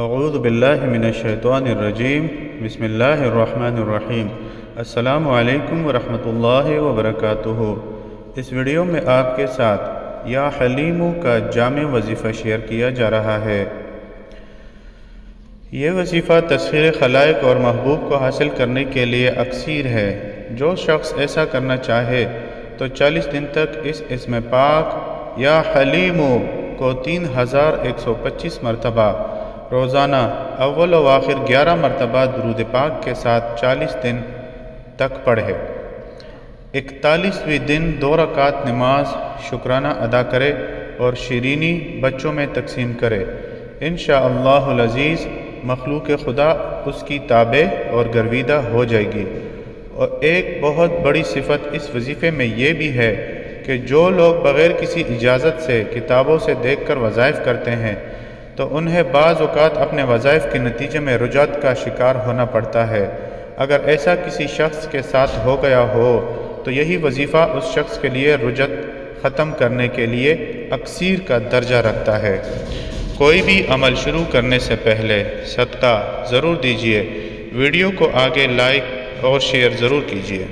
اعوذ باللہ من الشیطان الرجیم بسم اللہ الرحمن الرحیم۔ السلام علیکم ورحمۃ اللہ وبرکاتہ۔ اس ویڈیو میں آپ کے ساتھ یا حلیمو کا جامع وظیفہ شیئر کیا جا رہا ہے۔ یہ وظیفہ تسخیر خلائق اور محبوب کو حاصل کرنے کے لیے اکثیر ہے۔ جو شخص ایسا کرنا چاہے تو 40 دن تک اس اسم پاک یا حلیمو کو 3125 مرتبہ روزانہ اول و آخر 11 مرتبہ درود پاک کے ساتھ 40 دن تک پڑھے۔ 41ویں دن 2 رکعت نماز شکرانہ ادا کرے اور شیرینی بچوں میں تقسیم کرے۔ انشاءاللہ العزیز مخلوق خدا اس کی تابع اور گرویدہ ہو جائے گی۔ اور ایک بہت بڑی صفت اس وظیفے میں یہ بھی ہے کہ جو لوگ بغیر کسی اجازت سے کتابوں سے دیکھ کر وظائف کرتے ہیں تو انہیں بعض اوقات اپنے وظائف کے نتیجے میں رجعت کا شکار ہونا پڑتا ہے۔ اگر ایسا کسی شخص کے ساتھ ہو گیا ہو تو یہی وظیفہ اس شخص کے لیے رجعت ختم کرنے کے لیے اکثیر کا درجہ رکھتا ہے۔ کوئی بھی عمل شروع کرنے سے پہلے صدقہ ضرور دیجیے۔ ویڈیو کو آگے لائک اور شیئر ضرور کیجیے۔